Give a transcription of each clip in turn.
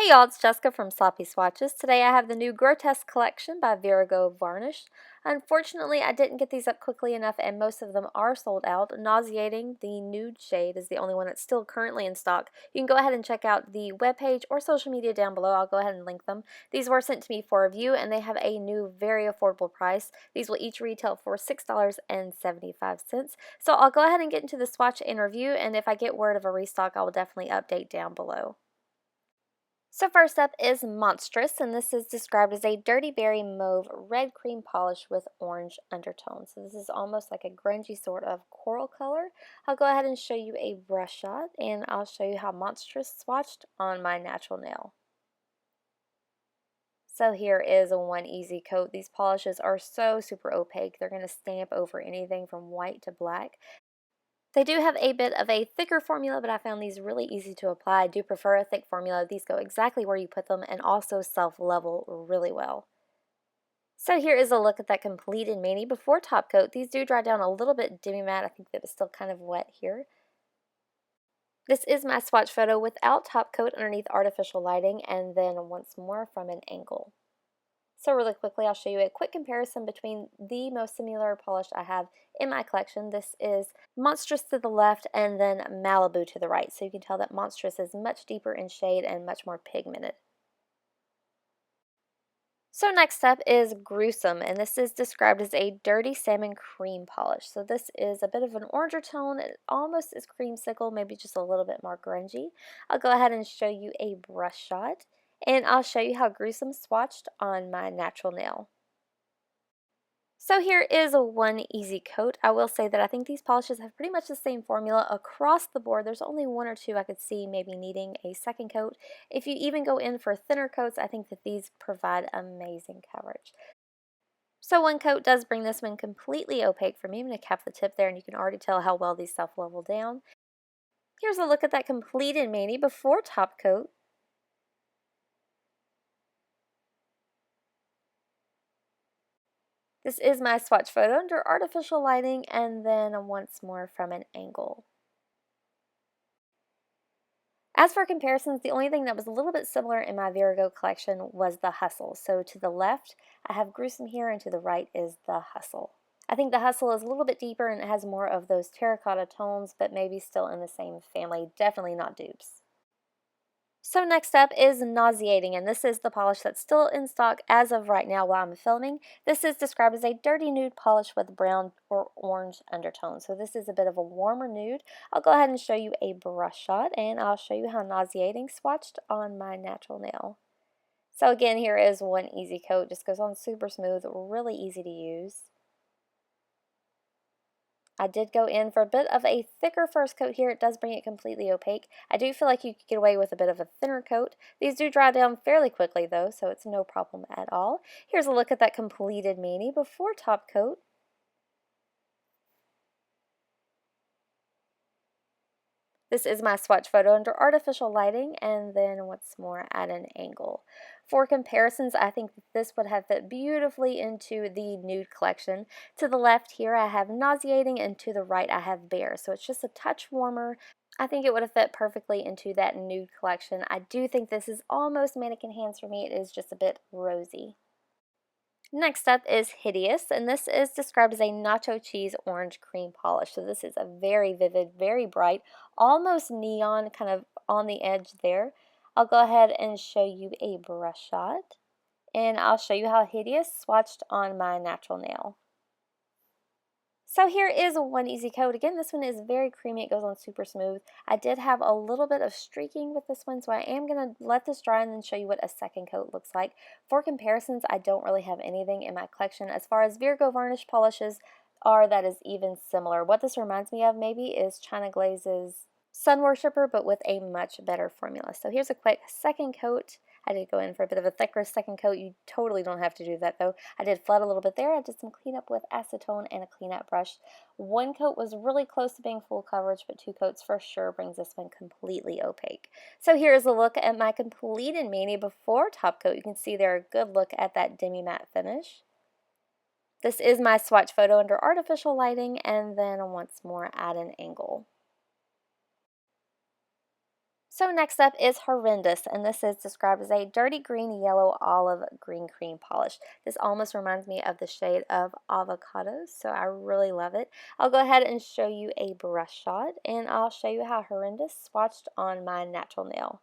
Hey y'all, it's Jessica from Sloppy Swatches. Today I have the new Grotesque collection by Virago Varnish. Unfortunately, I didn't get these up quickly enough and most of them are sold out. Nauseating, the nude shade, is the only one that's still currently in stock. You can go ahead and check out the webpage or social media down below. I'll go ahead and link them. These were sent to me for review and they have a new, very affordable price. These will each retail for $6.75. So I'll go ahead and get into the swatch and review, and if I get word of a restock, I will definitely update down below. So first up is Monstress, and this is described as a dirty berry mauve red cream polish with orange undertones. So this is almost like a grungy sort of coral color. I'll go ahead and show you a brush shot, and I'll show you how Monstress swatched on my natural nail. So here is a one easy coat. These polishes are so super opaque. They're going to stamp over anything from white to black. They do have a bit of a thicker formula, but I found these really easy to apply. I do prefer a thick formula. These go exactly where you put them and also self-level really well. So here is a look at that completed mani before top coat. These do dry down a little bit demi-matte. I think that it's still kind of wet here. This is my swatch photo without top coat underneath artificial lighting, and then once more from an angle. So really quickly, I'll show you a quick comparison between the most similar polish I have in my collection. This is Monstress to the left and then Malibu to the right. So you can tell that Monstress is much deeper in shade and much more pigmented. So next up is Gruesome, and this is described as a dirty salmon cream polish. So this is a bit of an oranger tone. It almost is creamsicle, maybe just a little bit more grungy. I'll go ahead and show you a brush shot, and I'll show you how Gruesome swatched on my natural nail. So here is a one easy coat. I will say that I think these polishes have pretty much the same formula across the board. There's only one or two I could see maybe needing a second coat. If you even go in for thinner coats, I think that these provide amazing coverage. So one coat does bring this one completely opaque for me. I'm going to cap the tip there and you can already tell how well these self-level down. Here's a look at that completed mani before top coat. This is my swatch photo under artificial lighting and then once more from an angle. As for comparisons, the only thing that was a little bit similar in my Virago collection was the Hustle. So to the left, I have Gruesome here, and to the right is the Hustle. I think the Hustle is a little bit deeper and it has more of those terracotta tones, but maybe still in the same family. Definitely not dupes. So next up is Nauseating, and this is the polish that's still in stock as of right now while I'm filming. This is described as a dirty nude polish with brown or orange undertones. So this is a bit of a warmer nude. I'll go ahead and show you a brush shot, and I'll show you how Nauseating swatched on my natural nail. So again, here is one easy coat. Just goes on super smooth, really easy to use. I did go in for a bit of a thicker first coat here. It does bring it completely opaque. I do feel like you could get away with a bit of a thinner coat. These do dry down fairly quickly though, so it's no problem at all. Here's a look at that completed mani before top coat. This is my swatch photo under artificial lighting and then once more at an angle. For comparisons, I think that this would have fit beautifully into the nude collection. To the left here I have Nauseating and to the right I have Bare, so it's just a touch warmer. I think it would have fit perfectly into that nude collection. I do think this is almost mannequin hands for me. It is just a bit rosy. Next up is Hideous, and this is described as a nacho cheese orange cream polish. So this is a very vivid, very bright, almost neon, kind of on the edge there. I'll go ahead and show you a brush shot, and I'll show you how Hideous swatched on my natural nail. So here is one easy coat. Again, this one is very creamy. It goes on super smooth. I did have a little bit of streaking with this one, so I am going to let this dry and then show you what a second coat looks like. For comparisons, I don't really have anything in my collection. As far as Virago varnish polishes are, that is even similar. What this reminds me of maybe is China Glaze's Sun Worshipper, but with a much better formula. So here's a quick second coat. I did go in for a bit of a thicker second coat. You totally don't have to do that though. I did flood a little bit there. I did some cleanup with acetone and a cleanup brush. One coat was really close to being full coverage, but two coats for sure brings this one completely opaque. So here's a look at my completed mani before top coat. You can see there a good look at that demi-matte finish. This is my swatch photo under artificial lighting and then once more at an angle. So next up is Horrendous, and this is described as a dirty green, yellow, olive, green cream polish. This almost reminds me of the shade of Avocados, so I really love it. I'll go ahead and show you a brush shot, and I'll show you how Horrendous swatched on my natural nail.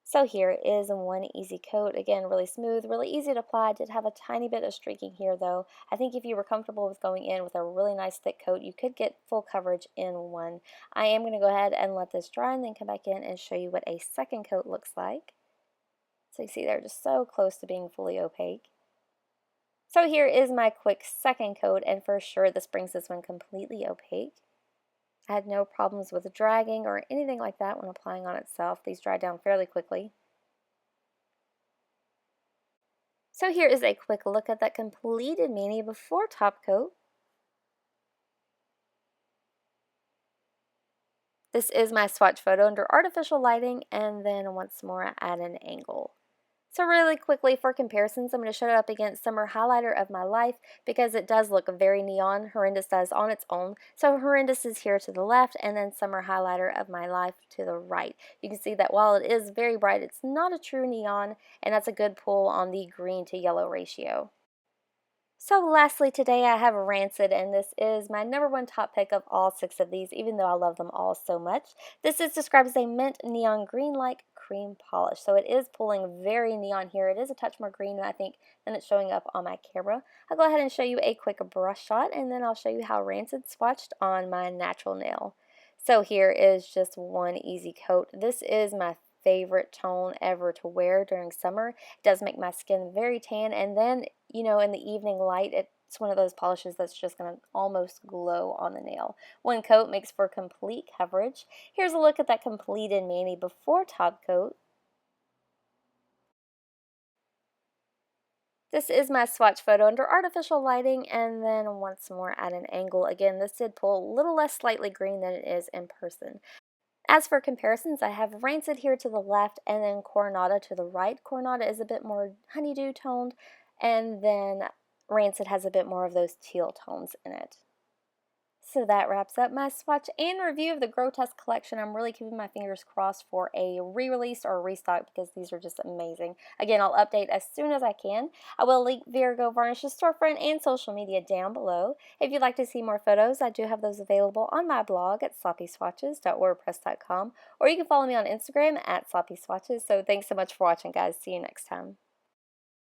So here is one easy coat. Again, really smooth, really easy to apply. I did have a tiny bit of streaking here though. I think if you were comfortable with going in with a really nice thick coat, you could get full coverage in one. I am going to go ahead and let this dry and then come back in and show you what a second coat looks like. So you see they're just so close to being fully opaque. So here is my quick second coat, and for sure this brings this one completely opaque. I had no problems with dragging or anything like that when applying on itself. These dry down fairly quickly. So here is a quick look at that completed mani before top coat. This is my swatch photo under artificial lighting, and then once more at an angle. So really quickly for comparisons, I'm going to show it up against Summer Highlighter of My Life because it does look very neon. Horrendous does on its own. So Horrendous is here to the left, and then Summer Highlighter of My Life to the right. You can see that while it is very bright, it's not a true neon, and that's a good pull on the green to yellow ratio. So lastly today I have Rancid, and this is my #1 top pick of all 6 of these, even though I love them all so much. This is described as a mint neon green-like cream polish. So it is pulling very neon here. It is a touch more green than I think than it's showing up on my camera. I'll go ahead and show you a quick brush shot, and then I'll show you how Rancid swatched on my natural nail. So here is just one easy coat. This is my favorite tone ever to wear during summer. It does make my skin very tan, and then in the evening light it's one of those polishes that's just going to almost glow on the nail. One coat makes for complete coverage. Here's a look at that completed mani before top coat. This is my swatch photo under artificial lighting, and then once more at an angle. Again, this did pull a little less slightly green than it is in person. As for comparisons, I have Rancid here to the left and then Coronata to the right. Coronata is a bit more honeydew toned, and then Rancid has a bit more of those teal tones in it. So that wraps up my swatch and review of the Grotesque collection. I'm really keeping my fingers crossed for a re-release or a restock because these are just amazing. Again, I'll update as soon as I can. I will link Virago Varnish's storefront and social media down below. If you'd like to see more photos, I do have those available on my blog at sloppyswatches.wordpress.com, or you can follow me on Instagram at sloppyswatches. So thanks so much for watching, guys. See you next time.